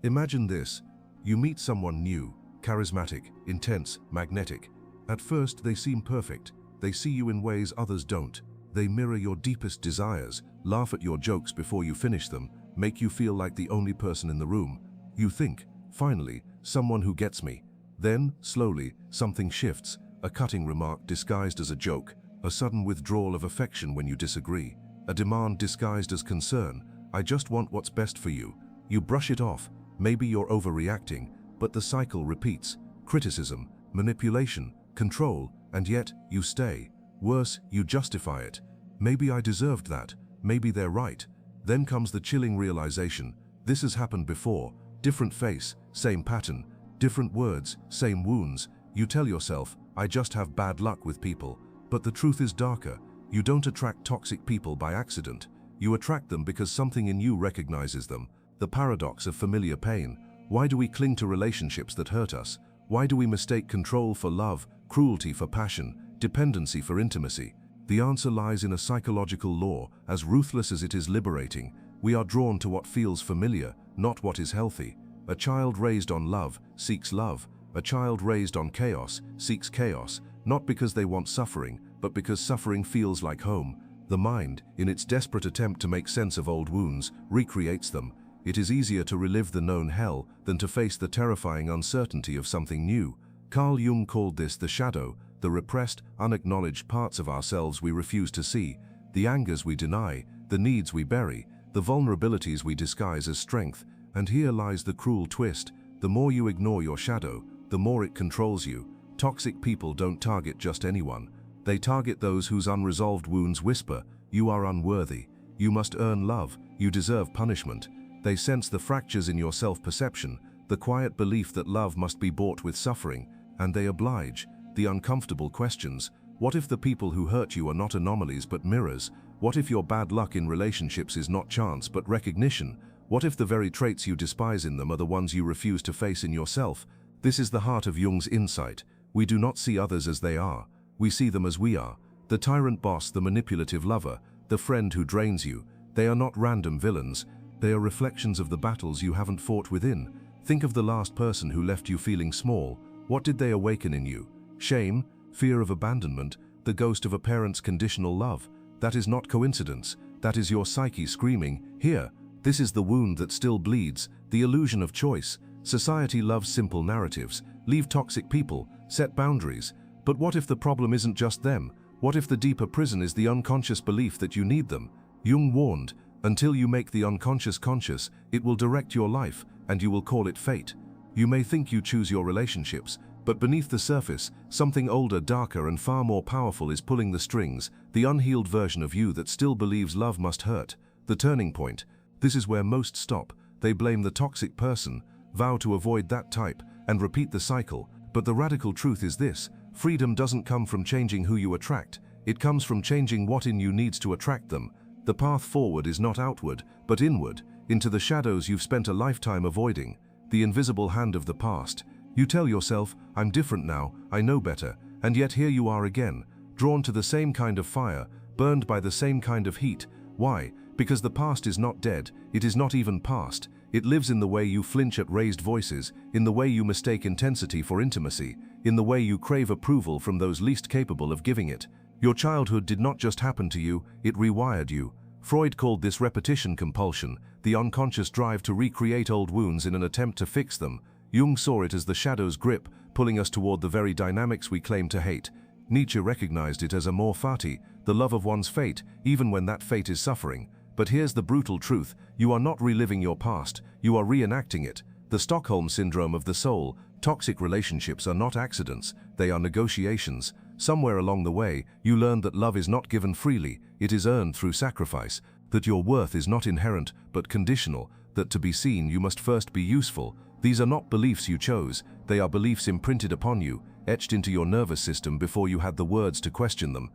Imagine this. You meet someone new, charismatic, intense, magnetic. At first, they seem perfect. They see you in ways others don't. They mirror your deepest desires, laugh at your jokes before you finish them, make you feel like the only person in the room. You think, finally, someone who gets me. Then, slowly, something shifts. A cutting remark disguised as a joke, a sudden withdrawal of affection when you disagree, a demand disguised as concern. I just want what's best for you. You brush it off. Maybe you're overreacting, but the cycle repeats. Criticism, manipulation, control, and yet you stay. Worse, you justify it. Maybe I deserved that. Maybe they're right. Then comes the chilling realization. This has happened before. Different face, same pattern. Different words, same wounds. You tell yourself, I just have bad luck with people. But the truth is darker. You don't attract toxic people by accident. You attract them because something in you recognizes them. The paradox of familiar pain. Why do we cling to relationships that hurt us? Why do we mistake control for love, cruelty for passion, dependency for intimacy? The answer lies in a psychological law. As ruthless as it is liberating, we are drawn to what feels familiar, not what is healthy. A child raised on love seeks love. A child raised on chaos seeks chaos, not because they want suffering, but because suffering feels like home. The mind, in its desperate attempt to make sense of old wounds, recreates them. It is easier to relive the known hell than to face the terrifying uncertainty of something new. Carl Jung called this the shadow, the repressed, unacknowledged parts of ourselves we refuse to see, the angers we deny, the needs we bury, the vulnerabilities we disguise as strength. And here lies the cruel twist. The more you ignore your shadow, the more it controls you. Toxic people don't target just anyone. They target those whose unresolved wounds whisper, you are unworthy, you must earn love, you deserve punishment. They sense the fractures in your self-perception, the quiet belief that love must be bought with suffering, and they oblige. The uncomfortable questions. What if the people who hurt you are not anomalies but mirrors? What if your bad luck in relationships is not chance but recognition? What if the very traits you despise in them are the ones you refuse to face in yourself? This is the heart of Jung's insight. We do not see others as they are. We see them as we are. The tyrant boss, the manipulative lover, the friend who drains you. They are not random villains. They are reflections of the battles you haven't fought within. Think of the last person who left you feeling small. What did they awaken in you? Shame? Fear of abandonment? The ghost of a parent's conditional love? That is not coincidence. That is your psyche screaming, here. This is the wound that still bleeds, the illusion of choice. Society loves simple narratives. Leave toxic people, set boundaries. But what if the problem isn't just them? What if the deeper prison is the unconscious belief that you need them? Jung warned, until you make the unconscious conscious, it will direct your life, and you will call it fate. You may think you choose your relationships, but beneath the surface, something older, darker, and far more powerful is pulling the strings, the unhealed version of you that still believes love must hurt. The turning point. This is where most stop. They blame the toxic person, vow to avoid that type, and repeat the cycle. But the radical truth is this: freedom doesn't come from changing who you attract. It comes from changing what in you needs to attract them. The path forward is not outward, but inward, into the shadows you've spent a lifetime avoiding, the invisible hand of the past. You tell yourself, I'm different now, I know better, and yet here you are again, drawn to the same kind of fire, burned by the same kind of heat. Why? Because the past is not dead, it is not even past. It lives in the way you flinch at raised voices, in the way you mistake intensity for intimacy, in the way you crave approval from those least capable of giving it. Your childhood did not just happen to you, it rewired you. Freud called this repetition compulsion, the unconscious drive to recreate old wounds in an attempt to fix them. Jung saw it as the shadow's grip, pulling us toward the very dynamics we claim to hate. Nietzsche recognized it as amor fati, the love of one's fate, even when that fate is suffering. But here's the brutal truth: you are not reliving your past, you are reenacting it. The Stockholm syndrome of the soul. Toxic relationships are not accidents, they are negotiations. Somewhere along the way, you learn that love is not given freely, it is earned through sacrifice, that your worth is not inherent, but conditional, that to be seen you must first be useful. These are not beliefs you chose, they are beliefs imprinted upon you, etched into your nervous system before you had the words to question them.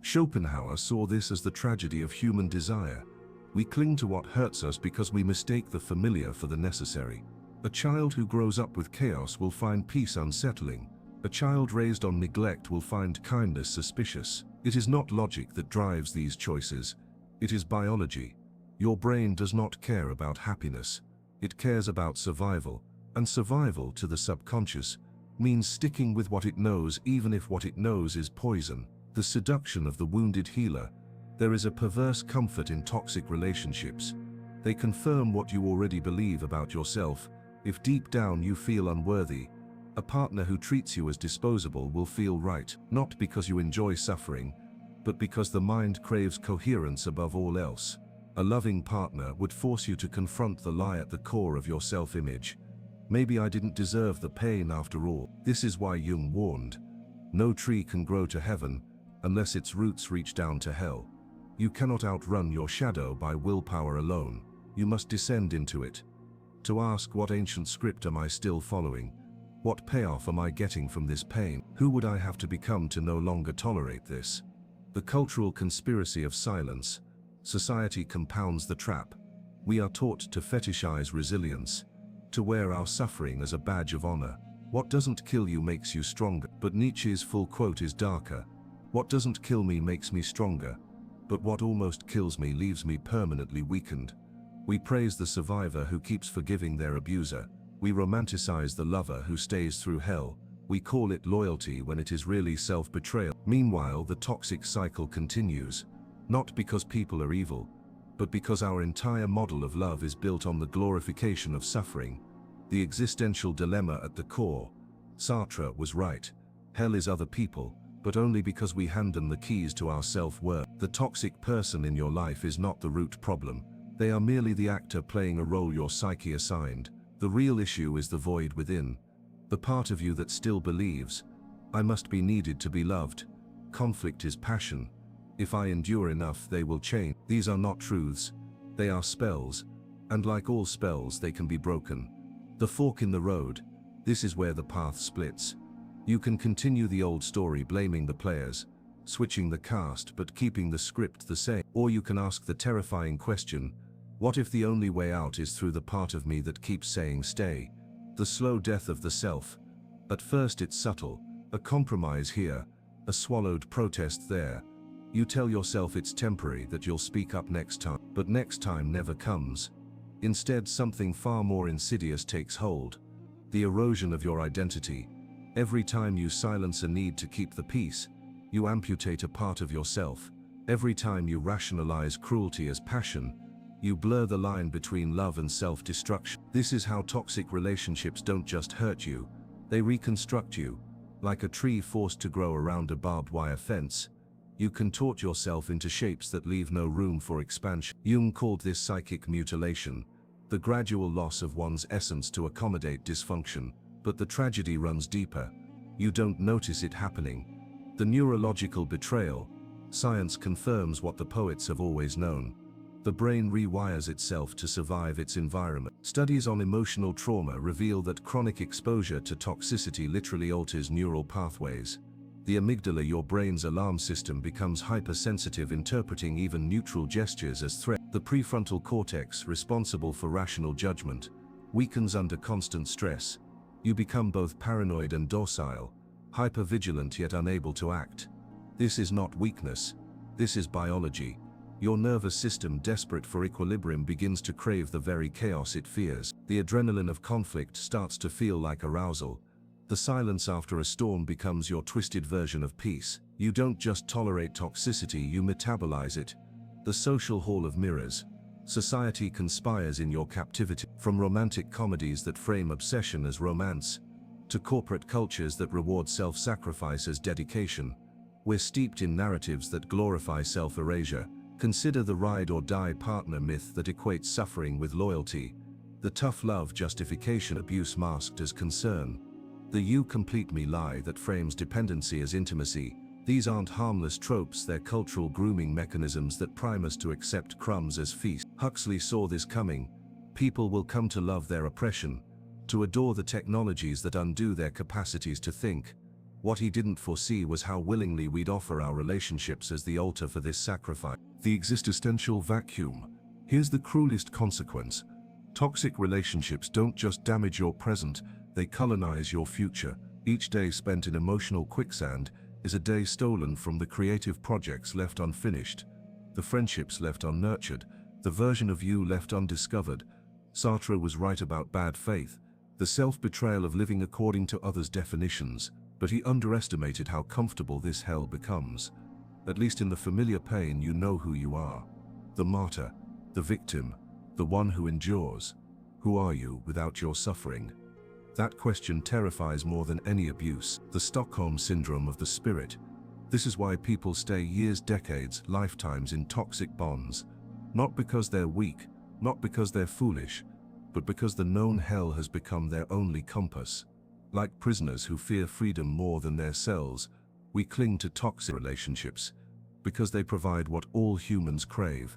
Schopenhauer saw this as the tragedy of human desire. We cling to what hurts us because we mistake the familiar for the necessary. A child who grows up with chaos will find peace unsettling. A child raised on neglect will find kindness suspicious. It is not logic that drives these choices. It is biology. Your brain does not care about happiness. It cares about survival, and survival to the subconscious means sticking with what it knows even if what it knows is poison. The seduction of the wounded healer. There is a perverse comfort in toxic relationships. They confirm what you already believe about yourself. If deep down you feel unworthy, a partner who treats you as disposable will feel right, not because you enjoy suffering, but because the mind craves coherence above all else. A loving partner would force you to confront the lie at the core of your self-image. Maybe I didn't deserve the pain after all. This is why Jung warned, no tree can grow to heaven unless its roots reach down to hell. You cannot outrun your shadow by willpower alone. You must descend into it. To ask, what ancient script am I still following? What payoff am I getting from this pain? Who would I have to become to no longer tolerate this? The cultural conspiracy of silence. Society compounds the trap. We are taught to fetishize resilience, to wear our suffering as a badge of honor. What doesn't kill you makes you stronger. But Nietzsche's full quote is darker. What doesn't kill me makes me stronger, but what almost kills me leaves me permanently weakened. We praise the survivor who keeps forgiving their abuser. We romanticize the lover who stays through hell. We call it loyalty when it is really self-betrayal. Meanwhile, the toxic cycle continues, not because people are evil, but because our entire model of love is built on the glorification of suffering. The existential dilemma at the core. Sartre was right. Hell is other people, but only because we hand them the keys to our self-worth. The toxic person in your life is not the root problem. They are merely the actor playing a role your psyche assigned. The real issue is the void within. The part of you that still believes, I must be needed to be loved. Conflict is passion. If I endure enough, they will change. These are not truths. They are spells. And like all spells, they can be broken. The fork in the road. This is where the path splits. You can continue the old story blaming the players, switching the cast but keeping the script the same. Or you can ask the terrifying question, what if the only way out is through the part of me that keeps saying stay? The slow death of the self. At first it's subtle, a compromise here, a swallowed protest there. You tell yourself it's temporary, that you'll speak up next time, but next time never comes. Instead, something far more insidious takes hold. The erosion of your identity. Every time you silence a need to keep the peace, you amputate a part of yourself. Every time you rationalize cruelty as passion, you blur the line between love and self-destruction. This is how toxic relationships don't just hurt you, they reconstruct you. Like a tree forced to grow around a barbed wire fence, you contort yourself into shapes that leave no room for expansion. Jung called this psychic mutilation, the gradual loss of one's essence to accommodate dysfunction. But the tragedy runs deeper. You don't notice it happening. The neurological betrayal. Science confirms what the poets have always known. The brain rewires itself to survive its environment. Studies on emotional trauma reveal that chronic exposure to toxicity literally alters neural pathways. The amygdala, your brain's alarm system, becomes hypersensitive, interpreting even neutral gestures as threat. The prefrontal cortex, responsible for rational judgment, weakens under constant stress. You become both paranoid and docile, hypervigilant yet unable to act. This is not weakness. This is biology. Your nervous system, desperate for equilibrium, begins to crave the very chaos it fears. The adrenaline of conflict starts to feel like arousal. The silence after a storm becomes your twisted version of peace. You don't just tolerate toxicity, you metabolize it. The social hall of mirrors. Society conspires in your captivity. From romantic comedies that frame obsession as romance, to corporate cultures that reward self-sacrifice as dedication, we're steeped in narratives that glorify self-erasure. Consider the ride-or-die partner myth that equates suffering with loyalty, the tough love justification, abuse masked as concern, the "you complete me" lie that frames dependency as intimacy. These aren't harmless tropes, they're cultural grooming mechanisms that prime us to accept crumbs as feast. Huxley saw this coming. People will come to love their oppression, to adore the technologies that undo their capacities to think. What he didn't foresee was how willingly we'd offer our relationships as the altar for this sacrifice. The existential vacuum. Here's the cruelest consequence. Toxic relationships don't just damage your present, they colonize your future. Each day spent in emotional quicksand is a day stolen from the creative projects left unfinished, the friendships left unnurtured, the version of you left undiscovered. Sartre was right about bad faith, the self-betrayal of living according to others' definitions, but he underestimated how comfortable this hell becomes. At least in the familiar pain you know who you are. The martyr, the victim, the one who endures. Who are you without your suffering? That question terrifies more than any abuse. The Stockholm syndrome of the spirit. This is why people stay years, decades, lifetimes in toxic bonds. Not because they're weak, not because they're foolish, but because the known hell has become their only compass. Like prisoners who fear freedom more than their cells, we cling to toxic relationships because they provide what all humans crave: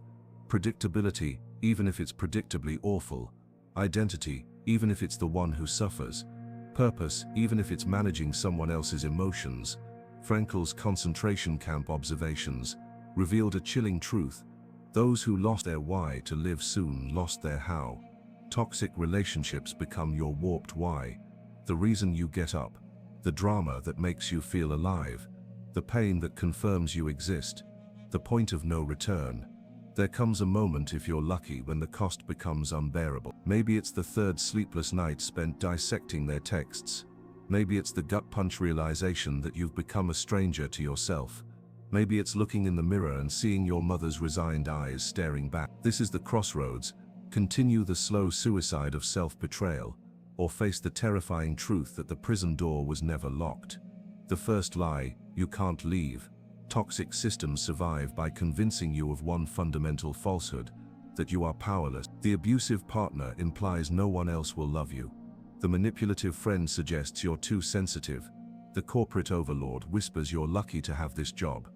predictability, even if it's predictably awful; identity, even if it's the one who suffers; purpose, even if it's managing someone else's emotions. Frankel's concentration camp observations revealed a chilling truth: those who lost their why to live soon lost their how. Toxic relationships become your warped why, the reason you get up, the drama that makes you feel alive, the pain that confirms you exist, the point of no return. There comes a moment, if you're lucky, when the cost becomes unbearable. Maybe it's the third sleepless night spent dissecting their texts. Maybe it's the gut-punch realization that you've become a stranger to yourself. Maybe it's looking in the mirror and seeing your mother's resigned eyes staring back. This is the crossroads. Continue the slow suicide of self-betrayal, or face the terrifying truth that the prison door was never locked. The first lie: you can't leave. Toxic systems survive by convincing you of one fundamental falsehood: that you are powerless. The abusive partner implies no one else will love you. The manipulative friend suggests you're too sensitive. The corporate overlord whispers you're lucky to have this job.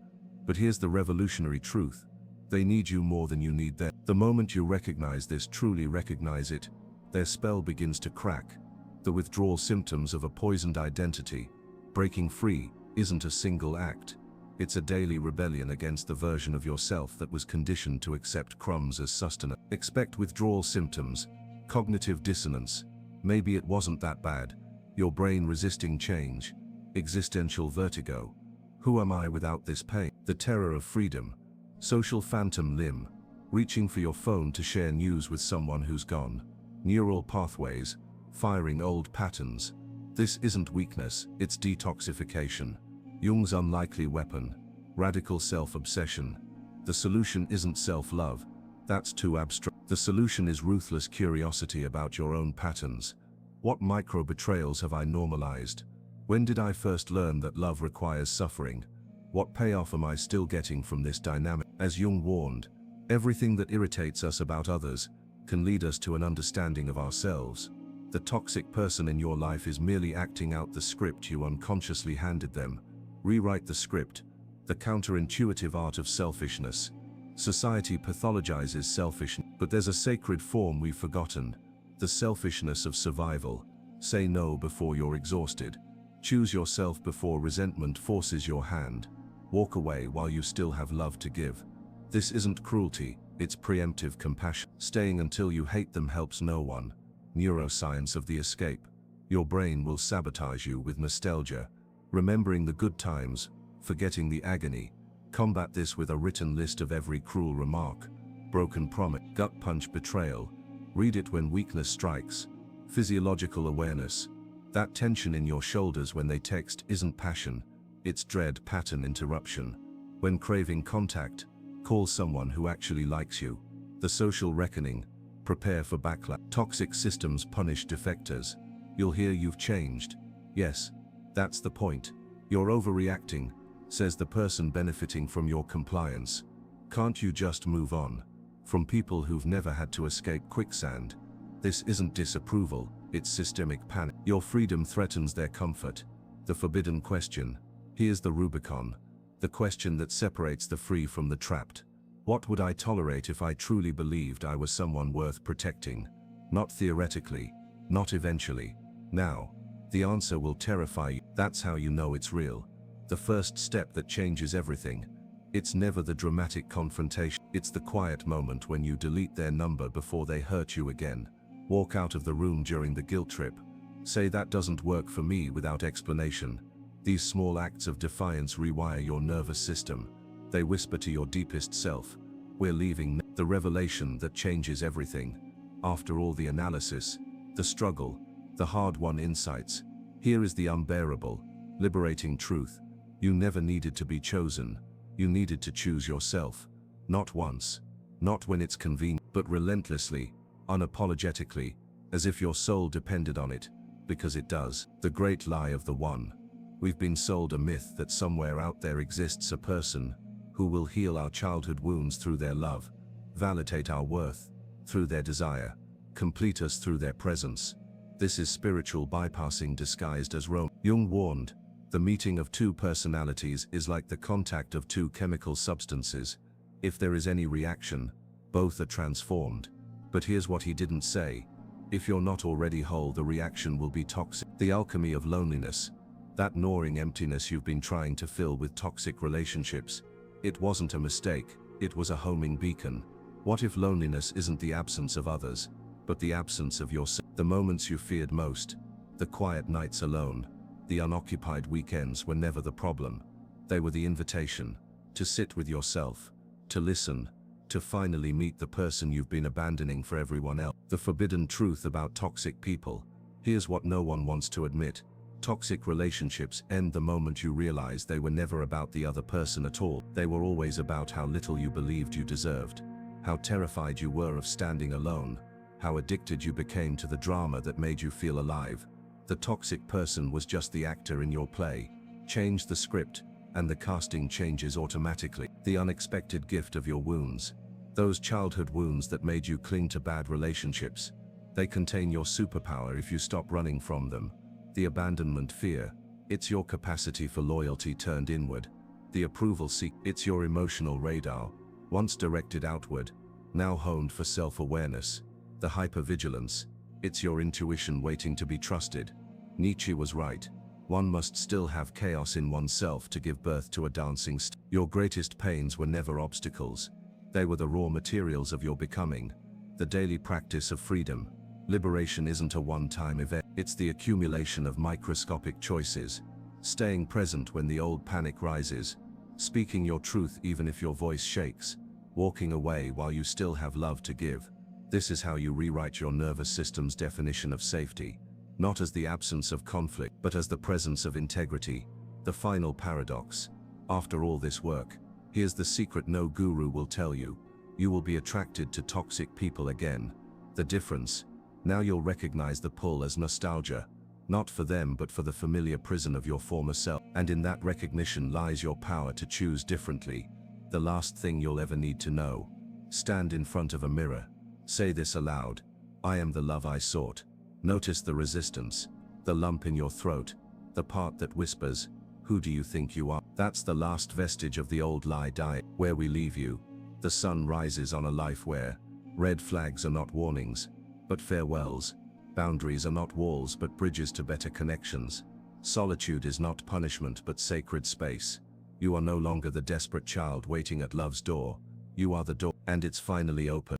But here's the revolutionary truth: they need you more than you need them. The moment you recognize this, truly recognize it, their spell begins to crack. The withdrawal symptoms of a poisoned identity. Breaking free isn't a single act. It's a daily rebellion against the version of yourself that was conditioned to accept crumbs as sustenance. Expect withdrawal symptoms: cognitive dissonance. Maybe it wasn't that bad. Your brain resisting change. Existential vertigo. Who am I without this pain? The terror of freedom. Social phantom limb. Reaching for your phone to share news with someone who's gone. Neural pathways. Firing old patterns. This isn't weakness, it's detoxification. Jung's unlikely weapon. Radical self-obsession. The solution isn't self-love. That's too abstract. The solution is ruthless curiosity about your own patterns. What micro-betrayals have I normalized? When did I first learn that love requires suffering? What payoff am I still getting from this dynamic? As Jung warned, everything that irritates us about others can lead us to an understanding of ourselves. The toxic person in your life is merely acting out the script you unconsciously handed them. Rewrite the script. The counterintuitive art of selfishness. Society pathologizes selfishness, but there's a sacred form we've forgotten: the selfishness of survival. Say no before you're exhausted. Choose yourself before resentment forces your hand. Walk away while you still have love to give. This isn't cruelty, it's preemptive compassion. Staying until you hate them helps no one. Neuroscience of the escape. Your brain will sabotage you with nostalgia, remembering the good times, forgetting the agony. Combat this with a written list of every cruel remark, broken promise, gut punch betrayal. Read it when weakness strikes. Physiological awareness. That tension in your shoulders when they text isn't passion, it's dread. Pattern interruption. When craving contact, call someone who actually likes you. The social reckoning. Prepare for backlash. Toxic systems punish defectors. You'll hear you've changed. Yes, that's the point. You're overreacting, says the person benefiting from your compliance. Can't you just move on? From people who've never had to escape quicksand. This isn't disapproval, it's systemic panic. Your freedom threatens their comfort. The forbidden question. Here's the Rubicon. The question that separates the free from the trapped. What would I tolerate if I truly believed I was someone worth protecting? Not theoretically, not eventually. Now. The answer will terrify you. That's how you know it's real. The first step that changes everything. It's never the dramatic confrontation. It's the quiet moment when you delete their number before they hurt you again. Walk out of the room during the guilt trip. Say that doesn't work for me without explanation. These small acts of defiance rewire your nervous system. They whisper to your deepest self, we're leaving. The revelation that changes everything. After all the analysis, the struggle, the hard-won insights, here is the unbearable, liberating truth. You never needed to be chosen. You needed to choose yourself. Not once, not when it's convenient, but relentlessly, unapologetically, as if your soul depended on it, because it does. The great lie of the one. We've been sold a myth that somewhere out there exists a person who will heal our childhood wounds through their love, validate our worth through their desire, complete us through their presence. This is spiritual bypassing disguised as Rome. Jung warned, the meeting of two personalities is like the contact of two chemical substances. If there is any reaction, both are transformed. But here's what he didn't say. If you're not already whole, the reaction will be toxic. The alchemy of loneliness. That gnawing emptiness you've been trying to fill with toxic relationships. It wasn't a mistake, it was a homing beacon. What if loneliness isn't the absence of others, but the absence of yourself? The moments you feared most, the quiet nights alone, the unoccupied weekends were never the problem. They were the invitation to sit with yourself, to listen, to finally meet the person you've been abandoning for everyone else. The forbidden truth about toxic people. Here's what no one wants to admit. Toxic relationships end the moment you realize they were never about the other person at all. They were always about how little you believed you deserved, how terrified you were of standing alone, how addicted you became to the drama that made you feel alive. The toxic person was just the actor in your play. Change the script, and the casting changes automatically. The unexpected gift of your wounds. Those childhood wounds that made you cling to bad relationships. They contain your superpower if you stop running from them. The abandonment fear. It's your capacity for loyalty turned inward. The approval seek. It's your emotional radar, once directed outward, now honed for self-awareness. The hypervigilance. It's your intuition waiting to be trusted. Nietzsche was right. One must still have chaos in oneself to give birth to a dancing star. Your greatest pains were never obstacles. They were the raw materials of your becoming. The daily practice of freedom. Liberation isn't a one-time event. It's the accumulation of microscopic choices. Staying present when the old panic rises. Speaking your truth even if your voice shakes. Walking away while you still have love to give. This is how you rewrite your nervous system's definition of safety. Not as the absence of conflict, but as the presence of integrity. The final paradox. After all this work, here's the secret no guru will tell you. You will be attracted to toxic people again. The difference? Now you'll recognize the pull as nostalgia. Not for them but for the familiar prison of your former self. And in that recognition lies your power to choose differently. The last thing you'll ever need to know. Stand in front of a mirror. Say this aloud. I am the love I sought. Notice the resistance, the lump in your throat, the part that whispers, who do you think you are? That's the last vestige of the old lie diet. Where we leave you, the sun rises on a life where red flags are not warnings, but farewells. Boundaries are not walls but bridges to better connections. Solitude is not punishment but sacred space. You are no longer the desperate child waiting at love's door. You are the door, and it's finally open.